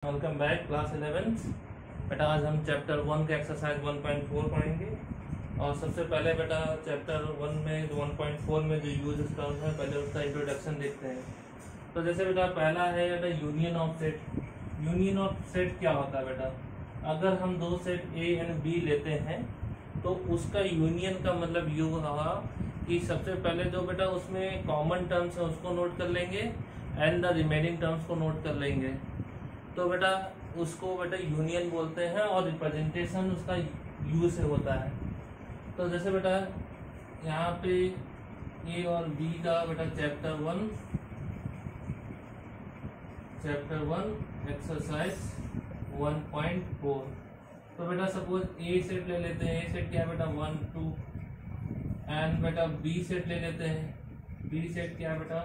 Welcome back class 11। बेटा आज हम चैप्टर 1 का एक्सरसाइज 1.4 पढ़ेंगे। और सबसे पहले बेटा चैप्टर 1 में 1.4 में जो यूज टर्म है पहले उसका इंट्रोडक्शन देखते हैं। तो जैसे बेटा पहला है बेटा union of set. Union of set क्या होता है बेटा? अगर हम दो सेट ए एंड बी लेते हैं तो उसका यूनियन का मतलब ये होगा कि सबसे पहले जो बेटा उसमें कॉमन टर्म्स है उसको नोट कर लेंगे एंड द रिमेनिंग टर्म्स को नोट कर लेंगे। तो बेटा उसको बेटा यूनियन बोलते हैं और रिप्रेजेंटेशन उसका यू से होता है। तो जैसे बेटा यहाँ पे ए और बी का बेटा चैप्टर 1 एक्सरसाइज 1.4। तो बेटा सपोज ए सेट ले लेते हैं। ए सेट क्या है बेटा 1 2 एंड बेटा बी सेट ले लेते हैं। बी सेट क्या है बेटा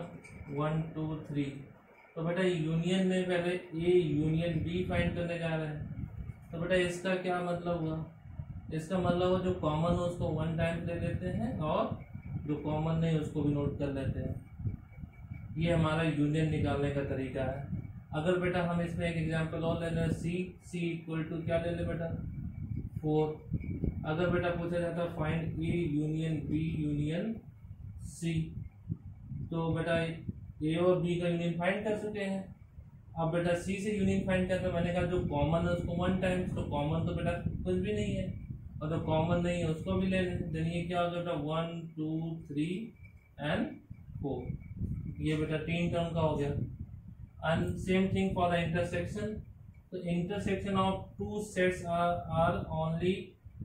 1 2 3। तो बेटा यूनियन में पहले ए यूनियन बी फाइंड करने जा रहे हैं। तो बेटा इसका क्या मतलब हुआ? इसका मतलब हुआ जो कॉमन हो उसको 1 टाइम ले लेते हैं और जो कॉमन नहीं उसको भी नोट कर लेते हैं। ये हमारा यूनियन निकालने का तरीका है। अगर बेटा हम इसमें एक एग्जांपल और ले लें, सी इक्वल टू क्या ले लें बेटा 4। अगर बेटा पूछा जाता है find A union B union C, तो बेटा ए और बी का यूनियन फाइंड कर चुके हैं। अब बेटा सी से यूनियन फाइंड करते मैंने कहा जो कॉमन है उसको 1 टाइम्स, तो कॉमन तो बेटा कुछ भी नहीं है और जो कॉमन नहीं है उसको भी ले लें। देन ये क्या होगा बेटा 1 2 3 एंड 4। ये बेटा 3 टर्म का हो गया। And same thing for the intersection. तो intersection of two sets are only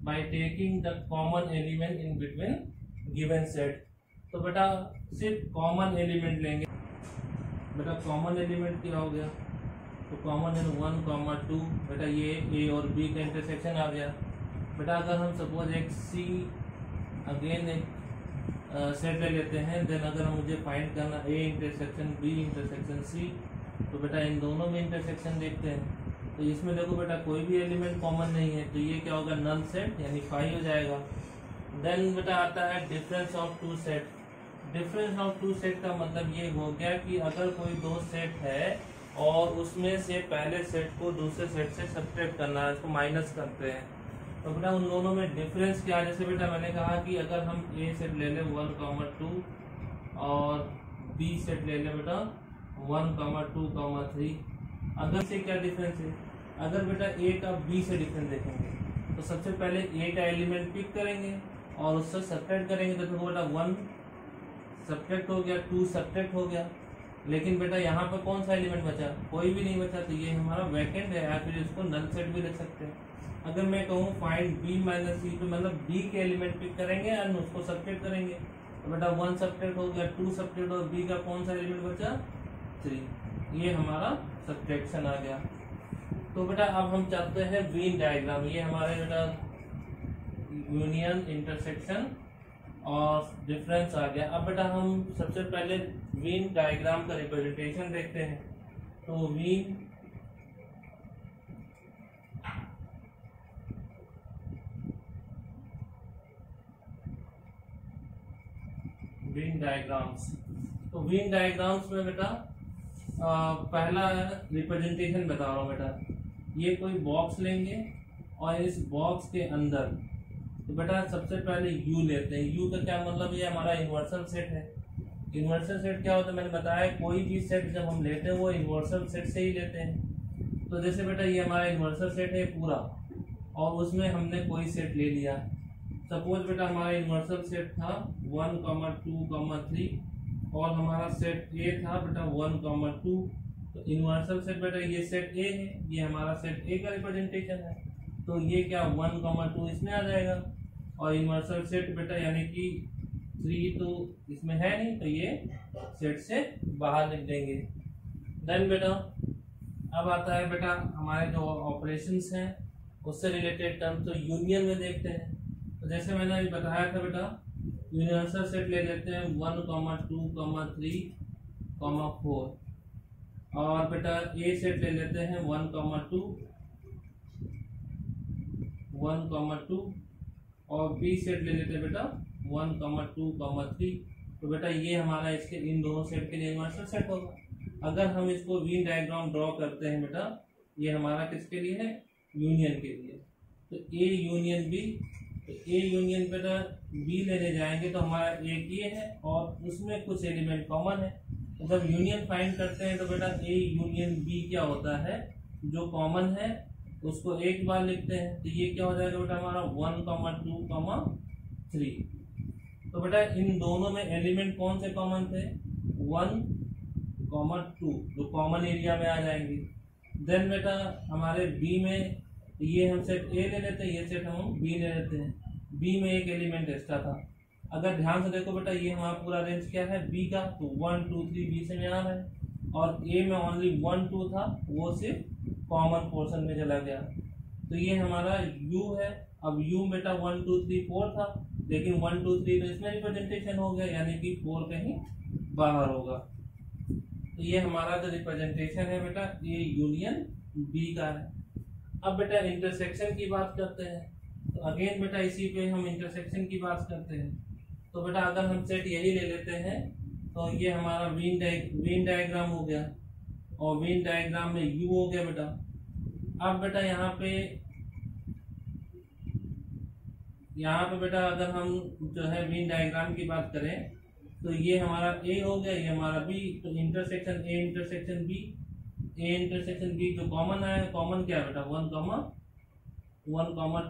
by taking the common element in between given set. तो बेटा सिर्फ कॉमन एलिमेंट लेंगे। बेटा कॉमन एलिमेंट क्या हो गया? तो कॉमन है 1 2। बेटा ये ए और बी का इंटरसेक्शन आ गया। बेटा अगर हम सपोज एक सी अगेन एक सेट ले लेते हैं, देन अगर हम मुझे फाइंड करना A intersection B intersection C, तो बेटा इन दोनों में इंटरसेक्शन देखते हैं। तो इसमें देखो बेटा कोई भी एलिमेंट कॉमन नहीं है, तो ये क्या होगा नल सेट यानी 5 हो जाएगा। देन बेटा आता है difference of two set. Difference of two set का मतलब ये हो गया कि अगर कोई दो सेट है और उसमें से पहले सेट को दूसरे सेट से सब्ट्रैक्ट करना है, इसको माइनस करते हैं, तो बेटा उन दोनों में डिफरेंस क्या है? जैसे बेटा मैंने कहा कि अगर हम ए सेट ले लें 1 2 और बी सेट ले लें बेटा 1 2 3, अगर से क्या डिफरेंस है? अगर बेटा ए का बी से डिफरेंस देखेंगे तो सबसे पहले ए का एलिमेंट पिक करेंगे और उससे सब्ट्रैक्ट करेंगे, तो देखो बेटा 1 सब्ट्रैक्ट हो गया, 2 सब्ट्रैक्ट हो गया। लेकिन बेटा यहाँ पर कौन सा एलिमेंट बचा? कोई भी नहीं बचा, तो ये हमारा वैकेंट है या फिर इसको नल सेट भी लिख सकते हैं। अगर मैं कहूँ फाइंड बी माइनस सी, तो मतलब बी के एलिमेंट पिक करेंगे और उसको सब्ट्रैक्ट करेंगे। तो बेटा 1 सब्ट्रैक्ट हो गया, 2 सब्ट्रैक्ट और बी का कौन सा एलिमेंट बचा 3। ये हमारा सब्ट्रैक्शन आ गया। तो बेटा अब हम चाहते हैं वेन डायग्राम। ये हमारे बेटा यूनियन इंटरसेक्शन और डिफरेंस आ गया। अब बेटा हम सबसे पहले वेन डायग्राम का रिप्रेजेंटेशन देखते हैं। तो वेन डायग्राम्स। तो वेन डायग्राम्स में बेटा पहला रिप्रेजेंटेशन बता रहा हूँ बेटा। ये कोई बॉक्स लेंगे और इस बॉक्स के अंदर तो बेटा सबसे पहले यू लेते हैं। यू का क्या मतलब? ये हमारा यूनिवर्सल सेट है। यूनिवर्सल सेट क्या होता है? मैंने बताया कोई भी सेट जब हम लेते हैं वो यूनिवर्सल सेट से ही लेते हैं। तो जैसे बेटा ये हमारा यूनिवर्सल सेट है पूरा और उसमें हमने कोई सेट ले लिया। सपोज बेटा हमारा यूनिवर्सल सेट था 1 2 3 और हमारा सेट ए था बेटा 1 2। तो यूनिवर्सल सेट बेटा ये सेट ए है, ये हमारा सेट ए का रिप्रेजेंटेशन है। तो ये क्या 1 2 इसमें आ जाएगा और यूनिवर्सल सेट बेटा यानी कि 3 तो इसमें है नहीं, तो ये सेट से बाहर लिख देंगे। देन बेटा अब आता है बेटा हमारे जो ऑपरेशंस हैं उससे रिलेटेड टर्म। तो यूनियन में देखते हैं। तो जैसे मैंने अभी बताया था बेटा यूनिवर्सल सेट ले लेते हैं 1 2 3 4 और बेटा ए सेट ले लेते हैं 1 2 और बी सेट ले लेते हैं बेटा 1 2 3। तो बेटा ये हमारा इसके इन दोनों सेट के लिए यूनिवर्सल सेट होगा। अगर हम इसको वेन डायग्राम ड्रॉ करते हैं बेटा ये हमारा किसके लिए है, यूनियन के लिए। तो ए यूनियन बी, तो ए यूनियन बेटा बी लेने जाएंगे तो हमारा एक ये है और उसमें कुछ एलिमेंट कॉमन है। तो जब यूनियन फाइंड करते हैं तो बेटा ए यूनियन बी क्या होता है, जो कॉमन है उसको एक बार लिखते हैं। तो ये क्या हो जाएगा बेटा हमारा 1, 2, 3। तो बेटा इन दोनों में एलिमेंट कौन से कॉमन थे, 1, 2 जो कॉमन एरिया में आ जाएंगे। देन बेटा हमारे बी में ये हम सेट ए ले लेते हैं, ये सेट हम बी ले लेते हैं। बी में एक एलिमेंट एक्स्ट्रा था। अगर ध्यान से देखो बेटा ये हमारा पूरा रेंज क्या है बी का, तो 1, 2, 3 बी से में आ रहा है और ए में ओनली 1, 2 था, वो सिर्फ कॉमन पोर्शन में चला गया। तो ये हमारा यू है। अब यू बेटा 1, 2, 3, 4 था, लेकिन 1, 2, 3 तो इसमें रिप्रेजेंटेशन हो गया, यानी कि 4 कहीं बाहर होगा। तो ये हमारा जो रिप्रेजेंटेशन है बेटा ये यूनियन बी का है। अब बेटा इंटरसेक्शन की बात करते हैं। तो अगेन बेटा इसी पे हम इंटरसेक्शन की बात करते हैं। तो बेटा अगर हम सेट यही ले लेते हैं तो ये हमारा वेन डायग्राम हो गया और वेन डायग्राम में यू हो गया बेटा। अब बेटा यहाँ पे बेटा अगर हम जो है वेन डायग्राम की बात करें तो ये हमारा ए हो गया, ये हमारा बी। तो intersection A intersection B, A intersection B जो कॉमन है, कॉमन क्या है बेटा 1,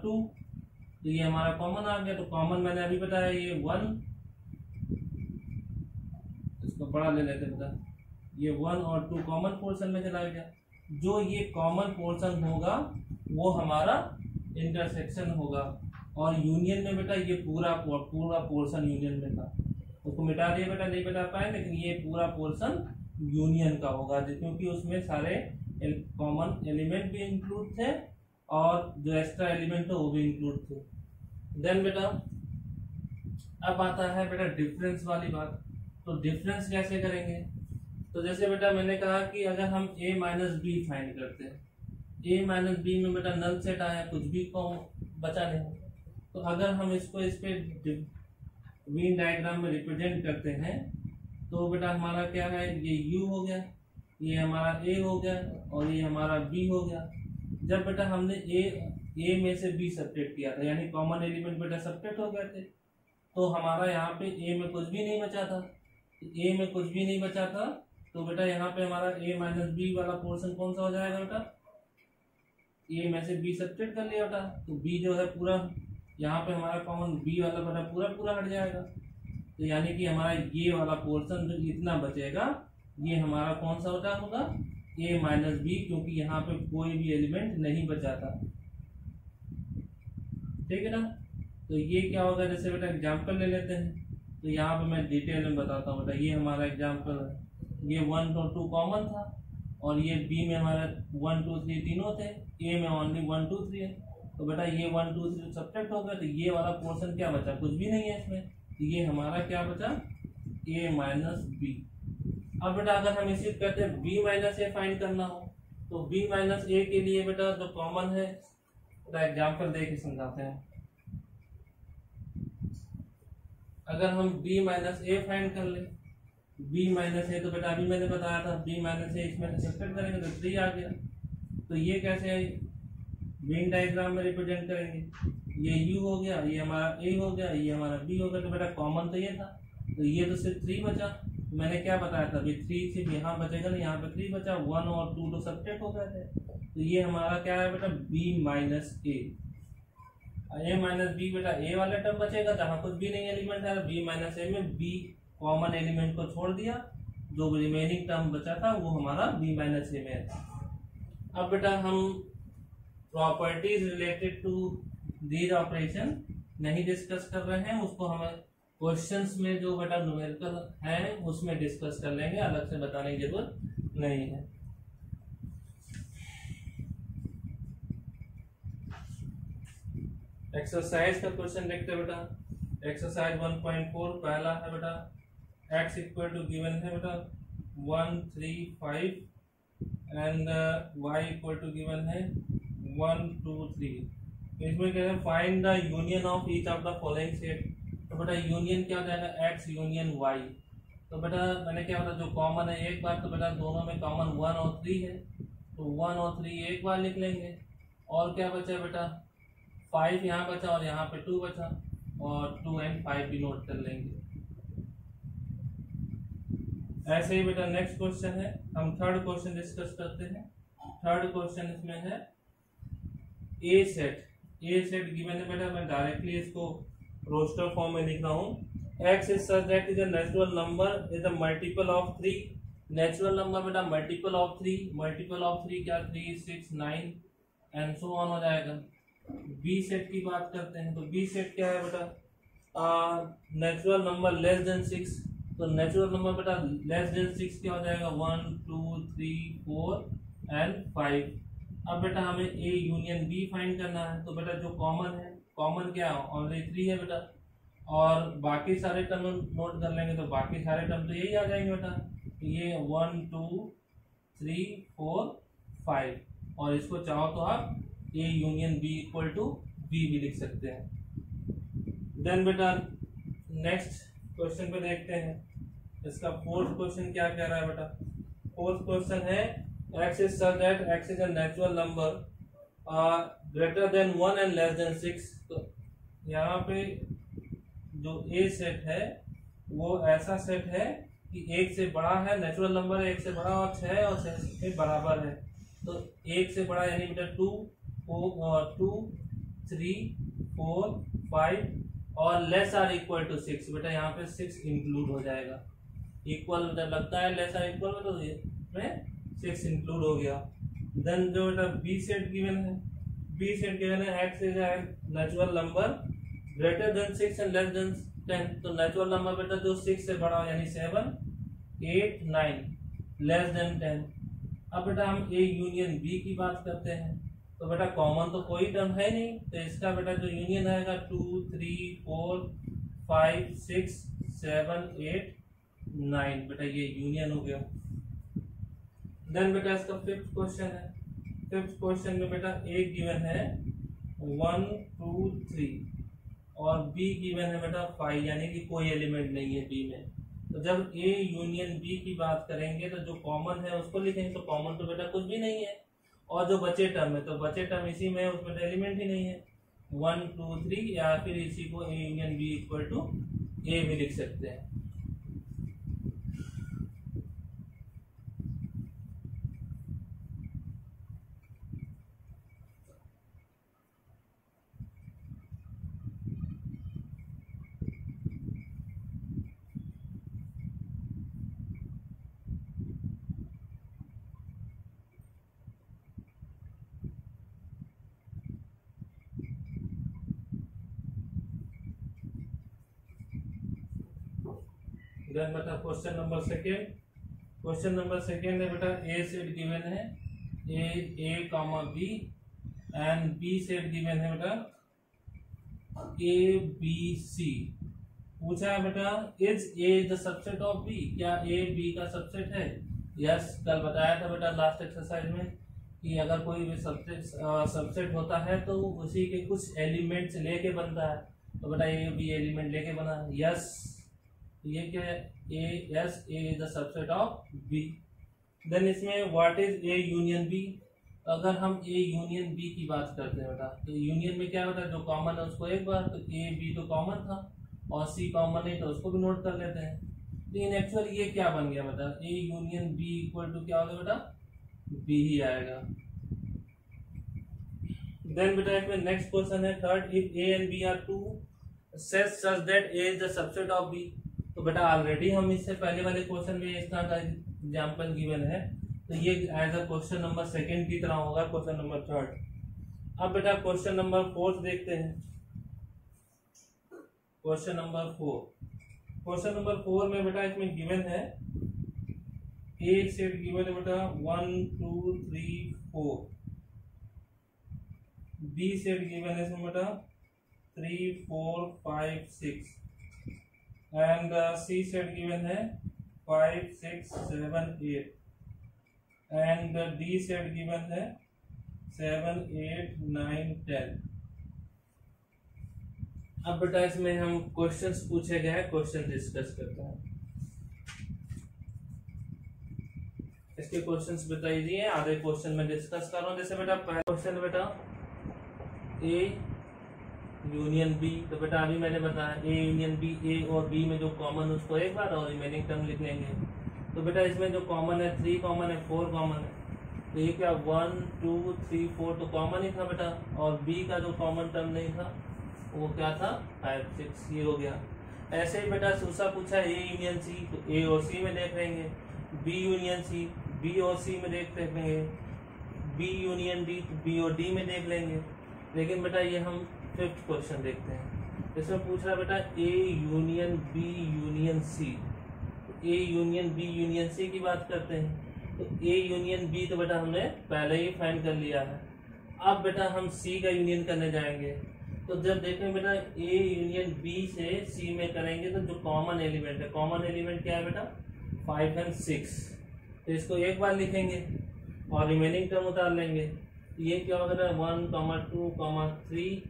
2। तो ये हमारा कॉमन आ गया। तो कॉमन मैंने अभी बताया ये 1, इसको बड़ा ले लेते बेटा, ये 1 और 2 कॉमन पोर्शन में चला गया। जो ये कॉमन पोर्शन होगा वो हमारा इंटरसेक्शन होगा और यूनियन में बेटा ये पूरा पोर्शन यूनियन में था। उसको मिटा दिया बेटा, नहीं बता पाए, लेकिन ये पूरा पोर्शन यूनियन का होगा क्योंकि उसमें सारे कॉमन एलिमेंट भी इंक्लूड थे और जो एक्स्ट्रा एलिमेंट थे वो भी इंक्लूड थे। देन बेटा अब आता है बेटा डिफरेंस वाली बात। तो डिफरेंस कैसे करेंगे, तो जैसे बेटा मैंने कहा कि अगर हम a माइनस बी फाइंड करते हैं, a माइनस बी में बेटा नल सेट आया, कुछ भी बचा नहीं। तो अगर हम इसको इस पे वेन डायग्राम में रिप्रेजेंट करते हैं तो बेटा हमारा क्या है, ये u हो गया, ये हमारा a हो गया और ये हमारा b हो गया। जब बेटा हमने a में से b सब्ट्रैक्ट किया था, यानी कॉमन एलिमेंट बेटा सब्ट्रैक्ट हो गए थे, तो हमारा यहाँ पे a में कुछ भी नहीं बचा था। a में कुछ भी नहीं बचा था तो बेटा यहाँ पे हमारा a माइनस बी वाला पोर्शन कौन सा हो जाएगा बेटा, a में से b सब्ट्रैक्ट कर लिया बेटा, तो b जो है पूरा यहाँ पे हमारा कॉमन b वाला बेटा पूरा हट जाएगा। तो यानी कि हमारा ये वाला पोर्शन जो इतना बचेगा ये हमारा कौन सा बेटा होगा, a माइनस बी, क्योंकि यहाँ पे कोई भी एलिमेंट नहीं बचा था। ठीक है ना। तो ये क्या होगा, जैसे बेटा एग्जाम्पल ले लेते हैं। तो यहाँ पे मैं डिटेल में बताता हूँ बेटा। ये हमारा एग्जाम्पल है, ये 1 और 2 कॉमन था और ये b में हमारा 1, 2, 3 तीनों थे, a में ओनली 1, 2, 3 है। तो बेटा ये 1, 2, 3 सब्ट्रैक्ट हो गया, तो ये वाला पोर्शन क्या बचा, कुछ भी नहीं है इसमें। तो ये हमारा क्या बचा, a माइनस बी। अब बेटा अगर हम इसी कहते हैं b माइनस ए फाइंड करना हो तो b माइनस ए के लिए बेटा जो कॉमन है, बेटा एग्जाम्पल दे के समझाते हैं। अगर हम b माइनस ए फाइंड कर ले, b माइनस ए तो बेटा अभी मैंने बताया था b माइनस ए इसमें सब्ट्रैक्ट करेंगे तो 3 आ गया। तो ये कैसे वेन डायग्राम में रिप्रेजेंट करेंगे, ये u हो गया, ये हमारा a हो गया, ये हमारा b हो गया। तो बेटा कॉमन तो ये था, तो ये तो सिर्फ 3 बचा। तो मैंने क्या बताया था अभी, 3 सिर्फ यहाँ बचेगा ना, यहाँ पे 3 बचा, 1 और 2 तो सब्ट्रैक्ट हो गए थे। तो ये हमारा क्या है बेटा b minus A. a minus B बेटा a वाला टर्म बचेगा जहाँ कुछ भी नहीं एलिमेंट है, b माइनस ए में b कॉमन एलिमेंट को छोड़ दिया, जो रिमेनिंग टर्म बचा था वो हमारा b माइनस ए में है। अब बेटा हम properties related to these operation नहीं डिस्कस कर रहे हैं, उसको हम क्वेश्चंस में जो बेटा न्यूमेरिकल है उसमें डिस्कस कर लेंगे, अलग से बताने की जरूरत नहीं है। एक्सरसाइज का क्वेश्चन देखते हैं बेटा। एक्सरसाइज 1.4 पहला है बेटा, x इक्वल टू गिवन है बेटा 1, 3, 5 and y equal to given है 1, 2, 3। इसमें कहते हैं find the union of each of the following set. तो बेटा यूनियन क्या हो जाएगा, x यूनियन y। तो बेटा मैंने क्या बताया, जो कॉमन है एक बार, तो बेटा दोनों में कॉमन 1 और 3 है। तो 1 और 3 एक बार लिख लेंगे। और क्या बचा बेटा, 5 यहाँ बचा और यहाँ पे 2 बचा, और 2 एंड 5 भी नोट कर लेंगे। ऐसे ही बेटा नेक्स्ट क्वेश्चन है, हम थर्ड क्वेश्चन डिस्कस करते हैं। थर्ड क्वेश्चन इसमें है ए सेट। ए सेट गिवन है बेटा, मैं डायरेक्टली इसको रोस्टर फॉर्म में लिख रहा हूँ। X is such that is a natural number is a multiple of 3। Natural number बेटा मल्टीपल ऑफ 3, मल्टीपल ऑफ 3 क्या, 3 6 9 एंड सो ऑन हो जाएगा। बी सेट की बात करते हैं, तो बी सेट क्या है बेटा, नेचुरल नंबर लेस देन 6। तो नेचुरल नंबर बेटा लेस देन 6 क्या हो जाएगा, 1 2 3 4 एंड 5। अब बेटा हमें ए यूनियन बी फाइंड करना है। तो बेटा जो कॉमन है, कॉमन क्या है, ओनली 3 है बेटा, और बाकी सारे टर्म नोट कर लेंगे तो बाकी सारे टर्म तो यही आ जाएंगे बेटा। ये 1 2 3 4 5, और इसको चाहो तो आप A union B equal to B भी लिख सकते हैं। देन बेटा नेक्स्ट क्वेश्चन पे देखते हैं, इसका फोर्थ क्वेश्चन क्या कह रहा है बेटा। फोर्थ क्वेश्चन है x is such that x is a natural number greater than 1 and less than 6। तो यहाँ पे जो a सेट है वो ऐसा सेट है कि एक से बड़ा है, नेचुरल नंबर है एक से बड़ा, और 6 और 6 के बराबर है। तो एक से बड़ा यानी बेटा 2 3 4 5 और लेस आर इक्वल टू 6। बेटा यहाँ पे 6 इंक्लूड हो जाएगा। इक्वल लगता है लेस आर इक्वल में, तो इसमें 6 इंक्लूड हो गया। देन जो बेटा बी सेट गिवन है, बी सेट गिवन है x is a natural number greater than 6 and less than 10। तो नेचुरल नंबर बेटा जो 6 से बड़ा यानी 7 8 9 लेस देन 10। अब बेटा हम ए यूनियन बी की बात करते हैं, तो बेटा कॉमन तो कोई टर्म है नहीं, तो इसका बेटा जो यूनियन आएगा 2 3 4 5 6 7 8 9, बेटा ये यूनियन हो गया। देन बेटा इसका फिफ्थ क्वेश्चन है। फिफ्थ क्वेश्चन में बेटा ए गिवन है 1 2 3 और बी गिवन है बेटा 5, यानी कि कोई एलिमेंट नहीं है बी में। तो जब ए यूनियन बी की बात करेंगे तो जो कॉमन है उसको लिखेंगे, तो कॉमन तो बेटा कुछ भी नहीं है, और जो बचे टर्म है तो बचे टर्म इसी में है, उसमें एलिमेंट ही नहीं है 1 2 3, या फिर इसी को A union B equal to A भी लिख सकते हैं। देन बेटा question number second. Question number second है बेटा ए सेट गिवन है A comma B and B set given है बेटा ए बी सी। पूछा है बेटा is A the subset of B, क्या ए बी का सबसेट है। यस, कल बताया था बेटा लास्ट एक्सरसाइज में कि अगर कोई भी सबसेट होता है तो उसी के कुछ एलिमेंट्स लेके बनता है, तो बेटा ए बी एलिमेंट लेके बना है। यस, ये क्या है, A yes A is the subset of B. Then इसमें what is A union B. अगर हम ए यूनियन बी की बात करते हैं बेटा, तो यूनियन में क्या होता है, जो कॉमन है उसको एक बार, तो ए बी तो कॉमन था और सी कॉमन है तो उसको भी नोट कर लेते हैं। लेकिन एक्चुअल ये क्या बन गया बेटा, A union B equal to क्या होगा बेटा, बी ही आएगा। देन बेटा इसमें नेक्स्ट क्वेश्चन है third, if A and B are two sets such that A is the subset of B. तो बेटा ऑलरेडी हम इससे पहले वाले क्वेश्चन में इस तरह का एग्जाम्पल गिवन है, तो ये as a question number second की तरह होगा क्वेश्चन नंबर थर्ड। अब बेटा क्वेश्चन नंबर फोर्थ देखते हैं। क्वेश्चन नंबर 4, क्वेश्चन नंबर 4 में बेटा इसमें गिवन है ए सेट गिवन है बेटा 1 2 3 4, बी सेट गिवन है इसमें बेटा 3 4 5 6 एंड सी सेट गिवन है 5 6 7 8 एंड डी सेट गिवन है 7 8 9 10। अब बेटा इसमें हम क्वेश्चंस पूछे गए हैं, क्वेश्चन डिस्कस करते हैं। इसके क्वेश्चंस बताइए, आधे क्वेश्चन में डिस्कस कर रहा हूँ। जैसे बेटा पहला क्वेश्चन बेटा ए यूनियन बी, तो बेटा अभी मैंने बताया ए यूनियन बी, ए और बी में जो कॉमन उसको एक बार और रिमेनिंग टर्म लिख लेंगे। तो बेटा इसमें जो कॉमन है 3 कॉमन है, 4 कॉमन है, तो ये क्या 1 2 3 4 तो कॉमन ही था बेटा, और बी का जो कॉमन टर्म नहीं था वो क्या था 5 6, ये हो गया। ऐसे ही बेटा दूसरा पूछा ए यूनियन सी, तो ए और सी में देख लेंगे, बी यूनियन सी, बी और सी में देख लेंगे, बी यूनियन डी, तो बी और डी में देख लेंगे। लेकिन बेटा ये हम 5th क्वेश्चन देखते हैं। इसमें पूछ रहा बेटा A union B union C, A union B union C की बात करते हैं। तो ए यूनियन बी तो बेटा हमने पहले ही फाइंड कर लिया है। अब बेटा हम सी का यूनियन करने जाएंगे। तो जब देखें बेटा ए यूनियन बी से सी में करेंगे तो जो कॉमन एलिमेंट है, कॉमन एलिमेंट क्या है बेटा 5 और 6, तो इसको एक बार लिखेंगे और रिमेनिंग टर्म उतार लेंगे। ये क्या होगा बेटा 1 2 3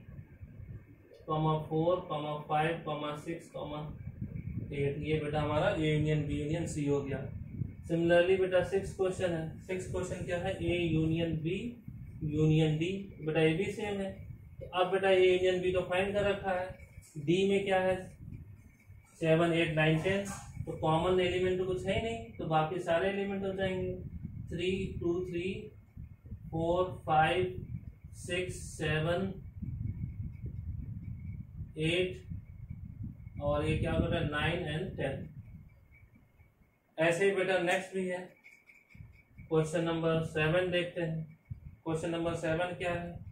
4 5 6 8, ये बेटा हमारा A union B union C हो गया। सिमिलरली बेटा 6th क्वेश्चन है। 6th क्वेश्चन क्या है A union B union D, बेटा ये भी सेम है। तो अब बेटा ए यूनियन बी तो फाइंड कर रखा है, डी में क्या है 7 8 9 10, तो कॉमन एलिमेंट तो कुछ है ही नहीं, तो बाकी सारे एलिमेंट हो जाएंगे 3 2 3 4 5 6 7 8 और ये क्या होगा 9 और 10। ऐसे ही बेटा नेक्स्ट भी है, क्वेश्चन नंबर 7 देखते हैं। क्वेश्चन नंबर 7 क्या है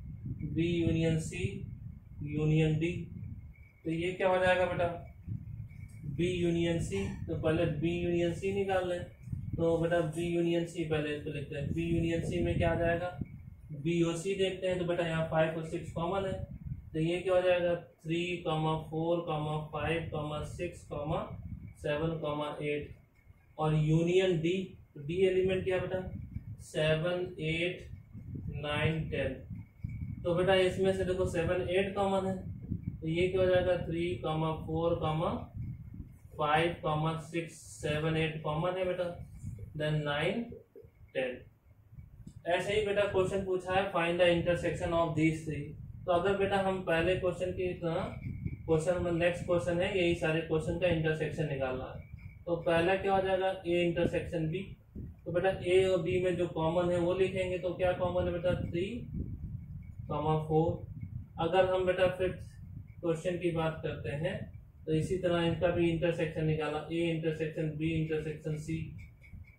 B union C union D, तो ये क्या हो जाएगा बेटा बी यूनियन सी, तो पहले बी यूनियन सी निकाल लें। तो बेटा बी यूनियन सी पहले इसको लिखते हैं, बी यूनियन सी में क्या आ जाएगा बी और सी देखते हैं। तो बेटा यहाँ 5 और 6 कॉमन है, तो ये क्या हो जाएगा 3 4 5 6 7 8, और यूनियन डी, तो डी एलिमेंट क्या बेटा 7 8 9 10, तो बेटा इसमें से देखो 7 8 कॉमन है, तो ये क्या हो जाएगा 3 4 5 6 7 8 कॉमन है बेटा, देन 9 10। ऐसे ही बेटा क्वेश्चन पूछा है find the intersection of these three. तो अगर बेटा हम पहले क्वेश्चन की तरह क्वेश्चन में नेक्स्ट क्वेश्चन है यही सारे क्वेश्चन का इंटरसेक्शन निकालना है। तो पहला क्या हो जाएगा ए इंटरसेक्शन बी, तो बेटा ए और बी में जो कॉमन है वो लिखेंगे। तो क्या कॉमन है बेटा 3 4। अगर हम बेटा 5th क्वेश्चन की बात करते हैं तो इसी तरह इनका भी इंटरसेक्शन निकाला, A intersection B intersection C.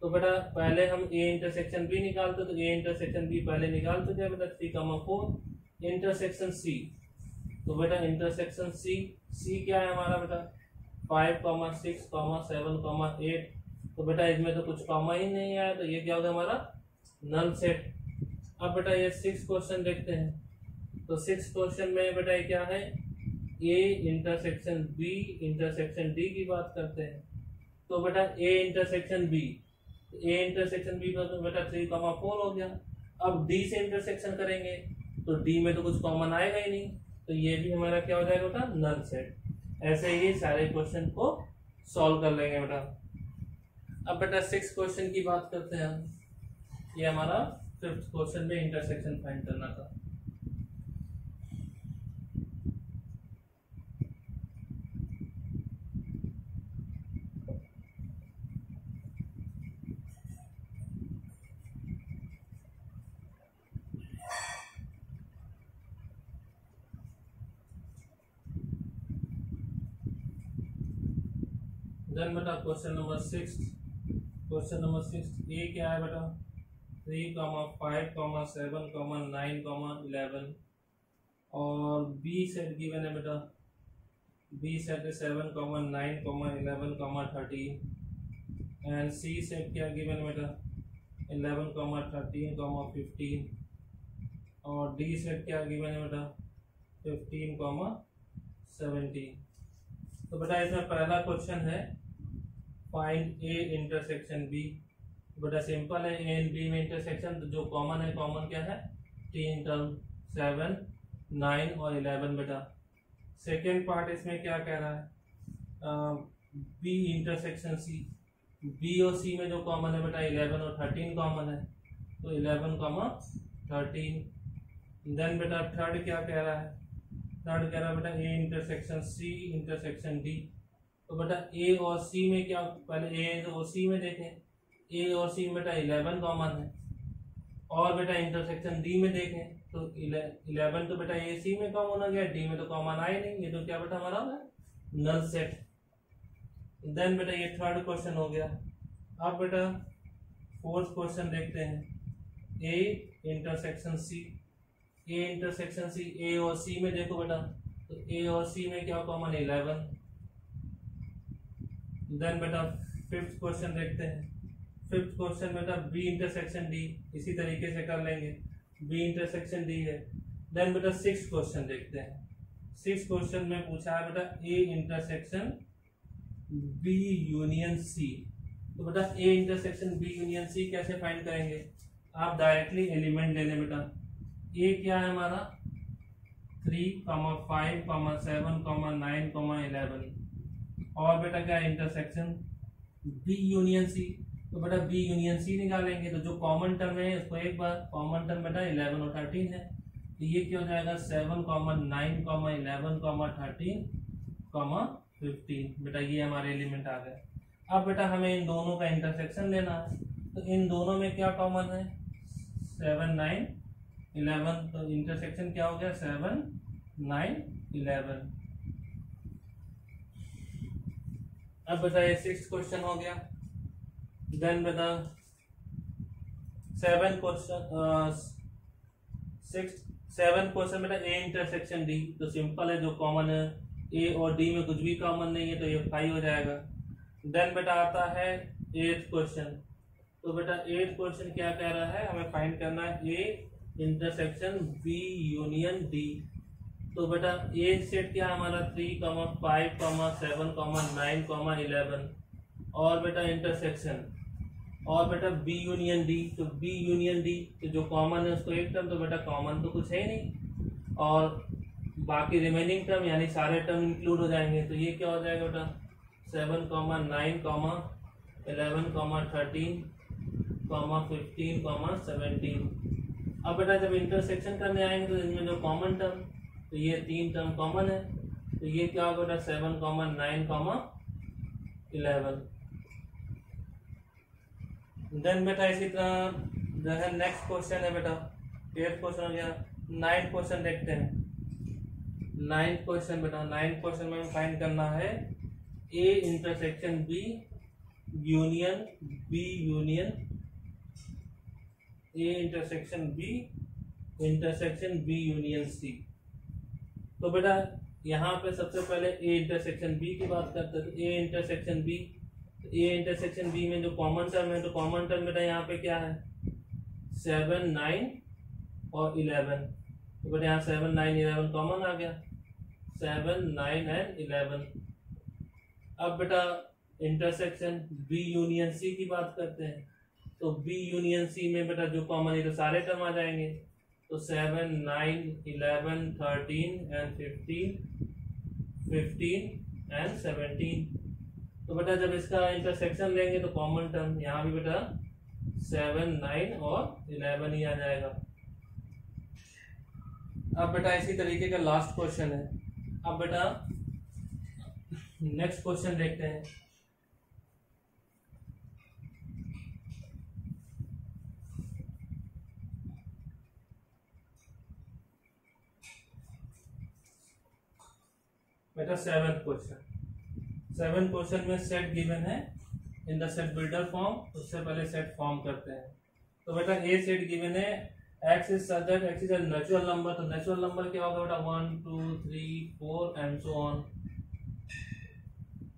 तो बेटा पहले हम ए इंटरसेक्शन बी निकालते, तो ए इंटरसेक्शन बी पहले निकाल चुके हैं बेटा 3 4 इंटरसेक्शन सी। तो बेटा इंटरसेक्शन सी, सी क्या है हमारा बेटा 5 6 7 8, तो बेटा इसमें तो कुछ कॉमा ही नहीं आया, तो ये क्या होगा हमारा नल सेट। अब बेटा ये 6th क्वेश्चन देखते हैं। तो 6th क्वेश्चन में बेटा ये क्या है A intersection B intersection D की बात करते हैं। तो बेटा A intersection B, A intersection B तो बेटा 3 4 हो गया। अब डी से इंटरसेक्शन करेंगे तो डी में तो कुछ कॉमन आएगा ही नहीं, तो ये भी हमारा क्या हो जाएगा बेटा नल सेट। ऐसे ही सारे क्वेश्चन को सॉल्व कर लेंगे बेटा। अब बेटा 6th क्वेश्चन की बात करते हैं हम, ये हमारा 5th क्वेश्चन में इंटरसेक्शन फाइंड करना था। देन बेटा क्वेश्चन नंबर 6, क्वेश्चन नंबर 6 ए क्या है बेटा 3 5 7 9 11, और बी सेट गिवन है बेटा, बी सेट है 7 9 11 13, एंड सी सेट क्या गिवन है बेटा 11 13 15, और डी सेट क्या गिवन है बेटा 15 17। तो बेटा इसमें पहला क्वेश्चन है फाइंड ए इंटरसेक्शन बी। बेटा सिंपल है, ए एंड बी में इंटरसेक्शन, तो जो कॉमन है कॉमन क्या है 3 टर्म 7 9 और 11 बेटा। सेकेंड पार्ट इसमें क्या कह रहा है बी इंटरसेक्शन सी, बी और सी में जो कॉमन है बेटा 11 और 13 कॉमन है, तो 11, 13। देन बेटा थर्ड क्या कह रहा है, थर्ड कह रहा है बेटा A intersection C intersection D. तो बेटा ए और सी में क्या, पहले ए और सी में देखें, ए और सी में बेटा 11 कॉमन है, और बेटा इंटरसेक्शन डी में देखें तो 11 तो बेटा ए सी में कॉमन हो गया, डी में तो कॉमन आए नहीं, ये तो क्या बेटा हमारा नल सेट। देन बेटा ये थर्ड क्वेश्चन हो गया। अब बेटा फोर्थ क्वेश्चन देखते हैं, ए इंटरसेक्शन सी, ए इंटरसेक्शन सी, ए और सी में देखो बेटा, तो ए और सी में क्या कॉमन 11। देन बेटा फिफ्थ क्वेश्चन देखते हैं, फिफ्थ क्वेश्चन बेटा बी इंटरसेक्शन डी, इसी तरीके से कर लेंगे, बी इंटरसेक्शन डी है। देन बेटा सिक्स क्वेश्चन देखते हैं, सिक्स क्वेश्चन में पूछा है बेटा A intersection B union C. तो बेटा A intersection B union C कैसे फाइंड करेंगे, आप डायरेक्टली एलिमेंट ले लें बेटा। ए क्या है हमारा 3, 5, 7, 9, 11, और बेटा क्या इंटरसेक्शन बी यूनियन सी। तो बेटा बी यूनियन सी निकालेंगे, तो जो कॉमन टर्म है इसको एक बार, कॉमन टर्म बेटा 11 और 13 है, तो ये क्या हो जाएगा 7, 9, 11, 13, 15। बेटा ये हमारे एलिमेंट आ गए। अब बेटा हमें इन दोनों का इंटरसेक्शन लेना है, तो इन दोनों में क्या कॉमन है 7, 9, 11, तो इंटरसेक्शन क्या हो गया 7, 9, 11। अब बेटा ये सिक्स्थ क्वेश्चन हो गया। देन बेटा सेवन क्वेश्चन बेटा ए इंटरसेक्शन डी, तो सिंपल है, जो कॉमन है ए और डी में कुछ भी कॉमन नहीं है, तो ये 5 हो जाएगा। देन बेटा आता है एट्थ क्वेश्चन, तो बेटा एट्थ क्वेश्चन क्या कह रहा है, हमें फाइंड करना है A intersection B union D. तो बेटा ए सेट क्या है हमारा 3, 5, 7, 9, 11, और बेटा इंटरसेक्शन, और बेटा बी यूनियन डी, तो बी यूनियन डी तो जो कॉमन है उसको एक टर्म, तो बेटा कॉमन तो कुछ है ही नहीं, और बाकी रिमेनिंग टर्म यानी सारे टर्म इंक्लूड हो जाएंगे, तो ये क्या हो जाएगा बेटा 7, 9, 11, 13, 15, 17। अब बेटा जब इंटरसेक्शन करने आएंगे तो इनमें जो कॉमन टर्म, तो ये 3 टर्म कॉमन है, तो ये क्या होगा बेटा 7, 9, 11। देन बेटा इसी तरह जो है नेक्स्ट क्वेश्चन है बेटा, 8th क्वेश्चन हो गया। 9th क्वेश्चन देखते हैं, 9th क्वेश्चन बेटा, 9th क्वेश्चन में फाइंड करना है A intersection B union B union, A intersection B union C. तो बेटा यहाँ पे सबसे पहले ए इंटरसेक्शन बी की बात करते हैं, तो A intersection B, A intersection B में जो कॉमन टर्म है, तो कॉमन टर्म बेटा यहाँ पे क्या है 7, 9 और 11, तो बेटा यहाँ 7, 9, 11 कॉमन आ गया, 7, 9 एंड 11। अब बेटा इंटरसेक्शन बी यूनियन सी की बात करते हैं, तो बी यूनियन सी में बेटा जो कॉमन है तो सारे टर्म आ जाएंगे, तो 7, 9, 11, 13 एंड 15 एंड 17। तो बेटा जब इसका इंटरसेक्शन लेंगे तो कॉमन टर्म यहाँ भी बेटा 7, 9 और 11 ही आ जाएगा। अब बेटा इसी तरीके का लास्ट क्वेश्चन है। अब बेटा नेक्स्ट क्वेश्चन देखते हैं, बेटा 7th क्वेश्चन। 7th क्वेश्चन में सेट गिवन है in the set builder form, उससे पहले सेट फॉर्म करते हैं। तो बेटा ए सेट गिवन है x is such that x is a natural number, तो नेचुरल नंबर क्या होगा बेटा 1, 2, 3, 4 and so on.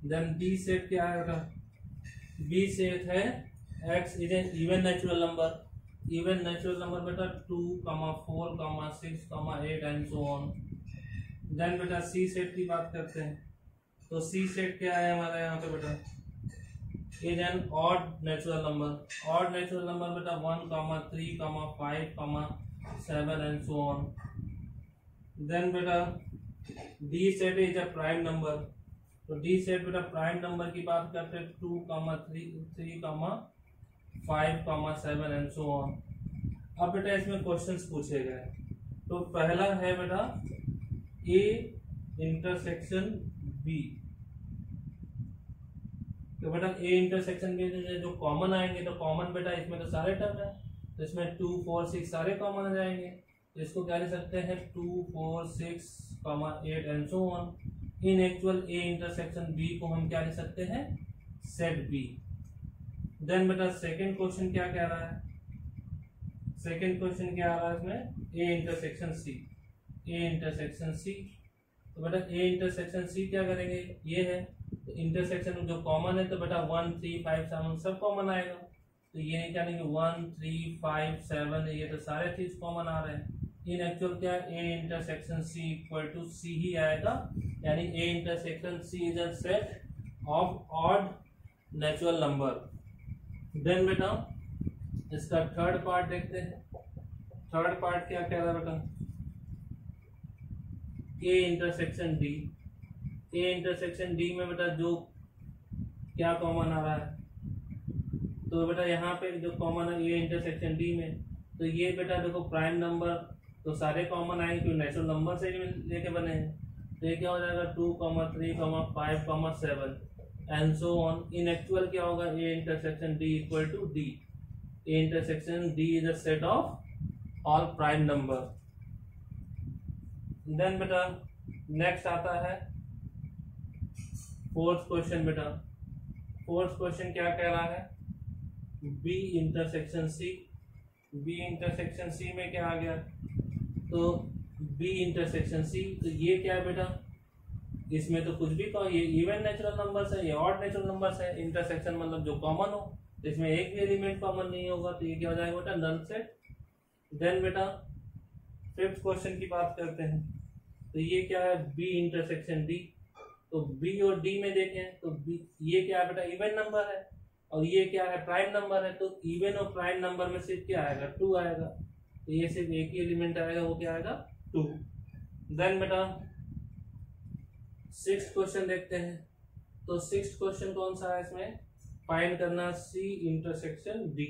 Then B set क्या है बेटा, बी सेट है x is an even natural number, even natural number बेटा 2, 4, 6, 8 एंड सो ऑन। देन बेटा सी सेट की बात करते हैं, तो सी सेट क्या है हमारा यहाँ पे बेटा is an odd natural number, odd natural number बेटा 1, 3, 5, 7 एंड सो ऑन। देन बेटा D set is a prime number, तो डी सेट बेटा प्राइम नंबर की बात करते हैं 2, 3, 5, 7 एंड सो ऑन। अब बेटा इसमें क्वेश्चंस पूछे गए। तो पहला है बेटा ए इंटरसेक्शन बी। तो बेटा ए इंटरसेक्शन बी जो कॉमन आएंगे, तो कॉमन बेटा इसमें तो सारे टर्म है, तो इसमें 2, 4, 6 सारे कॉमन आ जाएंगे। तो इसको क्या लिख सकते हैं 2, 4, 6, 8 and so on. In actual A intersection B को हम क्या लिख सकते हैं सेट बी। देन बेटा सेकंड क्वेश्चन क्या कह रहा है, सेकंड क्वेश्चन क्या आ रहा है इसमें ए इंटरसेक्शन सी। ए इंटरसेक्शन सी, तो बेटा ए इंटरसेक्शन सी क्या करेंगे, ये है तो इंटरसेक्शन जो कॉमन है, तो बेटा 1, 3, 5, 7 सब कॉमन आएगा। तो ये नहीं क्या लेंगे 1, 3, 5, 7 ये तो सारे चीज कॉमन आ रहे हैं। इन एक्चुअल क्या A intersection C equal to C ही आएगा, यानी A intersection C is a set of odd natural number. Then बेटा इसका थर्ड पार्ट देखते हैं। थर्ड पार्ट क्या कह रहा है बेटा, A intersection D. A intersection D में बेटा जो क्या कॉमन आ रहा है, तो बेटा यहाँ पे जो कॉमन है ए इंटरसेक्शन डी में, तो ये बेटा देखो प्राइम नंबर तो सारे कॉमन आएंगे क्योंकि नेचुरल नंबर से लेके बने हैं। तो ये क्या हो जाएगा 2, 3, 5, 7 and so on. In actual क्या होगा A intersection D equal to D. A intersection D is a set of all prime number. Then बेटा नेक्स्ट आता है फोर्थ क्वेश्चन। बेटा फोर्थ क्वेश्चन क्या कह रहा है, B intersection C. B intersection C में क्या आ गया, तो बी इंटरसेक्शन सी, तो ये क्या है बेटा, इसमें तो कुछ भी कहो, ये इवन नेचुरल नंबर्स है, ये ऑड नेचुरल नंबर्स है। इंटरसेक्शन मतलब जो कॉमन हो, तो इसमें एक भी एलिमेंट कॉमन नहीं होगा, तो ये क्या हो जाएगा बेटा नल सेट। देन बेटा फिफ्थ क्वेश्चन की बात करते हैं। तो ये क्या है बी इंटरसेक्शन डी। तो बी और डी में देखें तो बी ये क्या है बेटा इवन नंबर है, और ये क्या है प्राइम नंबर है। तो इवन और प्राइम नंबर में सिर्फ क्या आएगा 2 आएगा, तो ये सिर्फ एक ही एलिमेंट आएगा, वो क्या आएगा 2। देन बेटा सिक्स्थ क्वेश्चन देखते हैं। तो सिक्स्थ क्वेश्चन कौन सा है इसमें, फाइंड करना सी इंटरसेक्शन डी।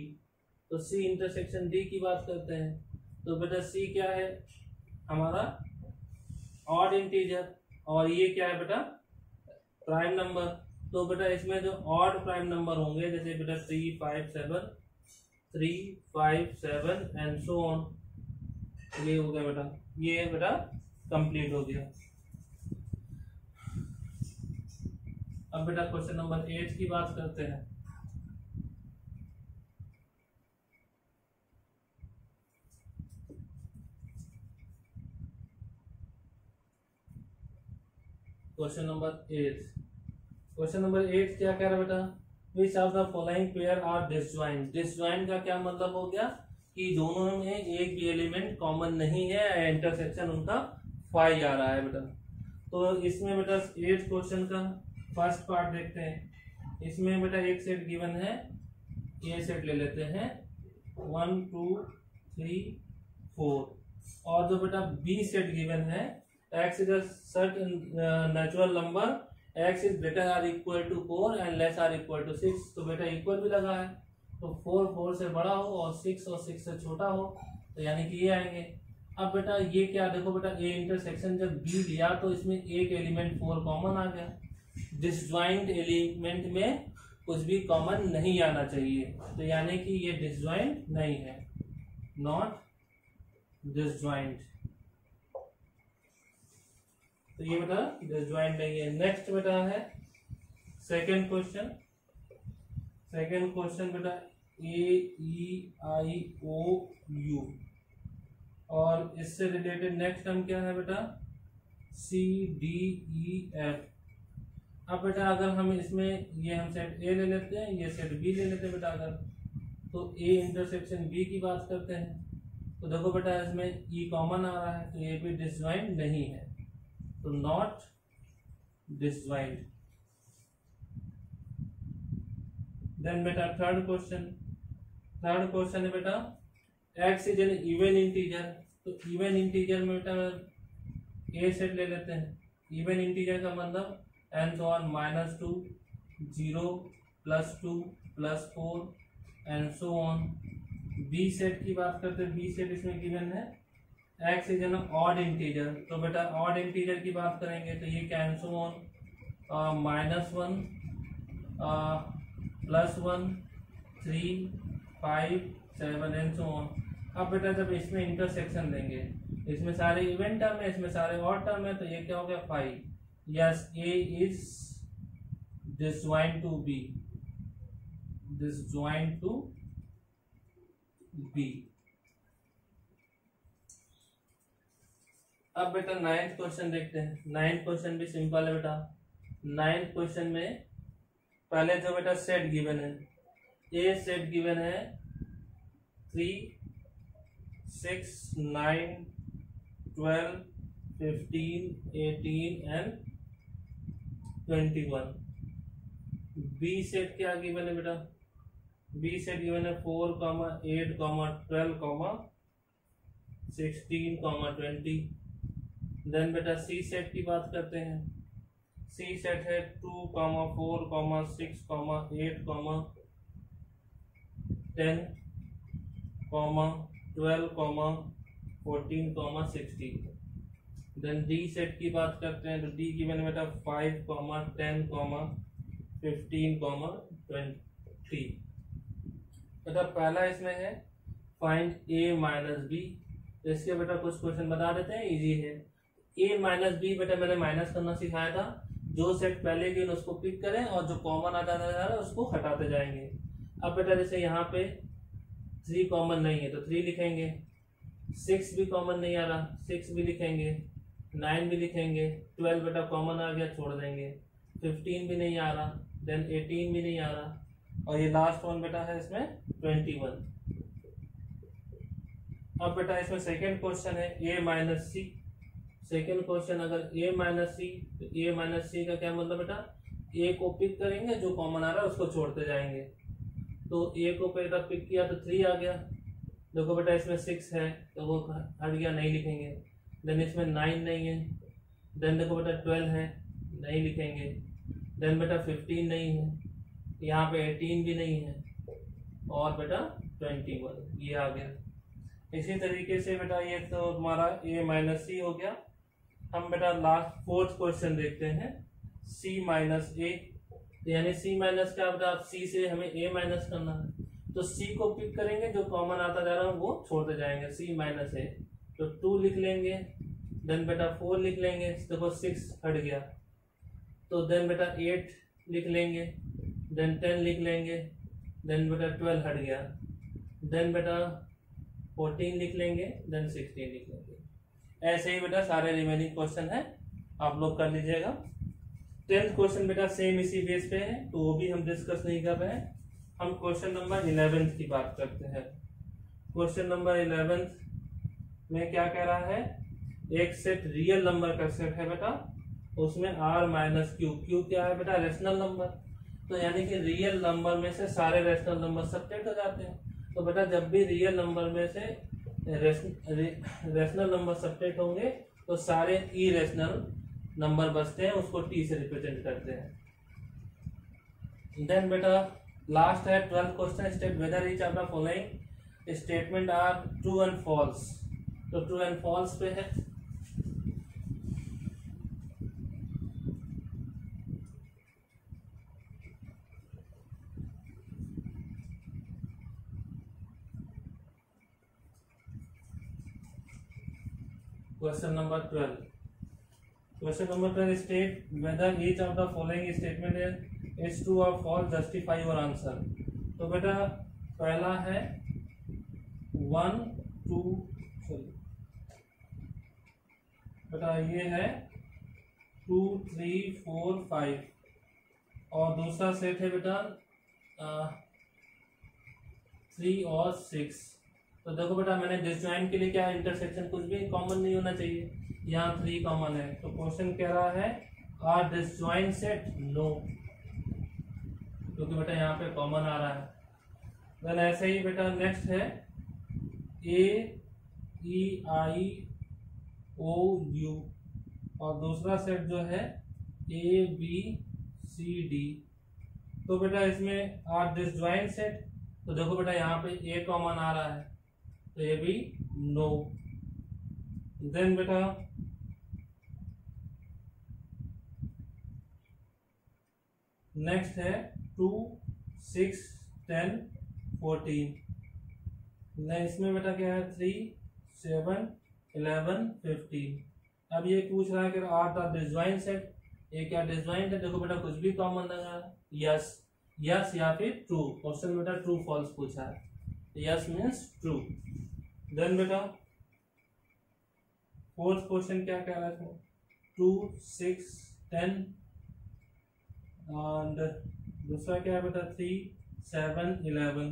तो सी इंटरसेक्शन डी की बात करते हैं। तो बेटा सी क्या है हमारा ऑड इंटीजर, और ये क्या है बेटा प्राइम नंबर। तो बेटा इसमें जो ऑड प्राइम नंबर होंगे, जैसे बेटा 3, 5, 7 एंड सो ऑन, ये हो गया बेटा, ये बेटा कंप्लीट हो गया। अब बेटा क्वेश्चन नंबर 8 की बात करते हैं। क्वेश्चन नंबर 8 क्या कह रहा है बेटा, which of the following pair are disjoint. Disjoint का क्या मतलब हो गया कि दोनों में एक भी एलिमेंट कॉमन नहीं है, इंटरसेक्शन उनका 5 आ रहा है बेटा। तो इसमें बेटा 8 क्वेश्चन का फर्स्ट पार्ट देखते हैं। इसमें बेटा एक सेट गिवन है, ए सेट ले लेते हैं 1, 2, 3, 4, और जो बेटा बी सेट गिवन है x is a certain natural number, x is greater or equal to 4 and less or equal to 6। तो बेटा इक्वल भी लगा है, तो 4 से बड़ा हो और 6 से छोटा हो, तो यानी कि ये आएंगे। अब बेटा ये क्या देखो बेटा ए इंटरसेक्शन जब बी लिया तो इसमें एक एलिमेंट 4 कॉमन आ गया। डिसजॉइंट एलिमेंट में कुछ भी कॉमन नहीं आना चाहिए, तो यानी कि ये डिसजॉइंट नहीं है, नॉट डिसजॉइंट। तो ये बेटा डिसजॉइंट नहीं है। नेक्स्ट बेटा है सेकंड क्वेश्चन। सेकंड क्वेश्चन बेटा AEIOU, और इससे रिलेटेड नेक्स्ट टर्म क्या है बेटा CDEF। अब बेटा अगर हम इसमें ये हम सेट ए ले लेते हैं, ये सेट बी ले लेते हैं बेटा, अगर तो ए इंटरसेक्शन बी की बात करते हैं, तो देखो बेटा इसमें ई कॉमन आ रहा है, तो ये भी डिसजॉइंट नहीं है, तो नॉट डिसजॉइंट। देन बेटा थर्ड क्वेश्चन है बेटा x is an even integer. तो इवन इंटीजर में बेटा ए सेट ले लेते हैं। इवन इंटीजर का मतलब and so on -2, 0, +2, +4 and so on. B set की बात करते हैं, बी सेट इसमें गिवन है x is an odd integer, तो बेटा ऑड इंटीजर की बात करेंगे तो ये can so on -1, +1, 3, 5, 7 and so on. अब बेटा जब इसमें इंटरसेक्शन देंगे, इसमें सारे इवेंट टर्म है, इसमें सारे ऑड टर्म है, तो ये क्या हो गया 5। Yes, A is disjoint to B, disjoint to B। अब बेटा 9th क्वेश्चन देखते हैं। 9th क्वेश्चन भी सिंपल है बेटा। 9th क्वेश्चन में पहले जो बेटा सेट गिवन है, ए सेट गिवन है 3, 6, 9, 12, 15, 18 एंड 21। बी सेट क्या गिवन है बेटा? बी सेट गिवन है 4, 8, 12, 16, 20। देन बेटा सी सेट की बात करते हैं। सी सेट है 2, 4, 6, 8, 10, 12, 14, 16। देन डी सेट की बात करते हैं तो डी गिवन है बेटा 5, 10, 15, 20। बेटा पहला इसमें है फाइंड ए माइनस बी। इसके बेटा कुछ क्वेश्चन बता देते हैं, इजी है। ए माइनस बी बेटा मैंने माइनस करना सिखाया था। जो सेट पहले गिवन उसको पिक करें और जो कॉमन आता जा रहा है उसको हटाते जाएंगे। अब बेटा जैसे यहाँ पे 3 कॉमन नहीं है तो 3 लिखेंगे, 6 भी कॉमन नहीं आ रहा 6 भी लिखेंगे, 9 भी लिखेंगे, 12 बेटा कॉमन आ गया छोड़ देंगे, 15 भी नहीं आ रहा, देन 18 भी नहीं आ रहा, और ये लास्ट वन बेटा है इसमें 21। अब बेटा इसमें सेकेंड क्वेश्चन है ए माइनस सी। सेकेंड क्वेश्चन अगर ए माइनस सी, तो ए माइनस सी का क्या मतलब बेटा? ए को पिक करेंगे, जो कॉमन आ रहा है उसको छोड़ते जाएंगे। तो ए को बेटा पिक किया तो 3 आ गया। देखो बेटा इसमें 6 है तो वो हट गया, नहीं लिखेंगे। देन इसमें 9 नहीं है, देन देखो बेटा 12 है, नहीं लिखेंगे। देन बेटा 15 नहीं है, यहाँ पे 18 भी नहीं है, और बेटा 21 ये आ गया। इसी तरीके से बेटा ये तो हमारा a माइनस सी हो गया। हम बेटा लास्ट 4th क्वेश्चन देखते हैं, c माइनस ए। यानी c माइनस का बेटा c से हमें a माइनस करना है, तो c को पिक करेंगे, जो कॉमन आता जा रहा है वो छोड़ते जाएंगे, c माइनस ए। तो 2 लिख लेंगे, देन बेटा 4 लिख लेंगे, देखो 6 हट गया, तो देन बेटा 8 लिख लेंगे, देन 10 लिख लेंगे, देन बेटा 12 हट गया, देन बेटा 14 लिख लेंगे, देन 16 लिख लेंगे। ऐसे ही बेटा सारे रिमेनिंग क्वेश्चन है, आप लोग कर लीजिएगा। 10th क्वेश्चन बेटा सेम इसी बेस पे है, तो वो भी हम डिस्कस नहीं कर रहे हैं। हम क्वेश्चन नंबर 11 की बात करते हैं। क्वेश्चन नंबर 11 में क्या कह रहा है? एक सेट रियल नंबर का सेट है बेटा, उसमें r माइनस क्यू। क्यू क्या है बेटा? Rational number. तो यानी कि रियल नंबर में से सारे रेशनल नंबर सब्ट्रैक्ट हो जाते हैं। तो बेटा जब भी रियल नंबर में से रेशनल नंबर सब्ट्रैक्ट होंगे तो सारे इरेशनल नंबर बचते हैं, उसको t से रिप्रेजेंट करते हैं। देन बेटा लास्ट है 12th question, state whether each of the following statement are true and false. तो ट्रू एंड फॉल्स पे है। Question number 12। Question number 12 state whether each of the following statement is true और false, justify your answer. तो बेटा पहला है 1 2 बेटा ये है 2 3 4 5, और दूसरा सेट है बेटा 3 और 6। तो देखो बेटा मैंने डिसजॉइंट के लिए क्या, इंटरसेक्शन कुछ भी कॉमन नहीं होना चाहिए, यहाँ 3 कॉमन है। तो क्वेश्चन कह रहा है आर डिसजॉइंट सेट? नो, क्योंकि बेटा यहाँ पे कॉमन आ रहा है। देन ऐसे ही बेटा नेक्स्ट है ए ई आई ओ यू, और दूसरा सेट जो है ए बी सी डी। तो बेटा इसमें आर डिसजॉइंट सेट, तो देखो बेटा यहाँ पे ए कॉमन आ रहा है, तो ये भी नो। देन बेटा नेक्स्ट है 2 6 10 14। इसमें बेटा क्या है 3 7 11 15। अब ये पूछ रहा है कि आर द डिसजॉइंट सेट, ये क्या डिसजॉइंट है? देखो बेटा कुछ भी कॉमन लगा है, यस यस या फिर ट्रू। क्वेश्चन बेटा ट्रू फॉल्स पूछा है, यस मीन्स ट्रू। देन बेटा फोर्थ क्वेश्चन क्या कह रहा है? 2 6 10 एंड दूसरा क्या है बेटा 3 7 11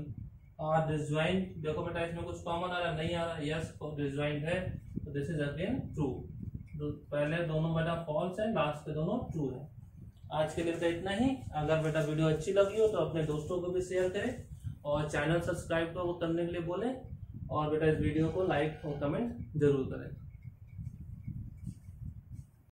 आर डिसजॉइंट। देखो बेटा इसमें कुछ कॉमन आ रहा नहीं आ रहा, यस डिसजॉइंट है, तो दिस इज अगेन ट्रू। पहले दोनों बेटा फॉल्स है, लास्ट के दोनों ट्रू है। आज के लिए बेटा इतना ही। अगर बेटा वीडियो अच्छी लगी हो तो अपने दोस्तों को भी शेयर करें और चैनल सब्सक्राइब करने के लिए बोलें, और बेटा इस वीडियो को लाइक और कमेंट जरूर करें।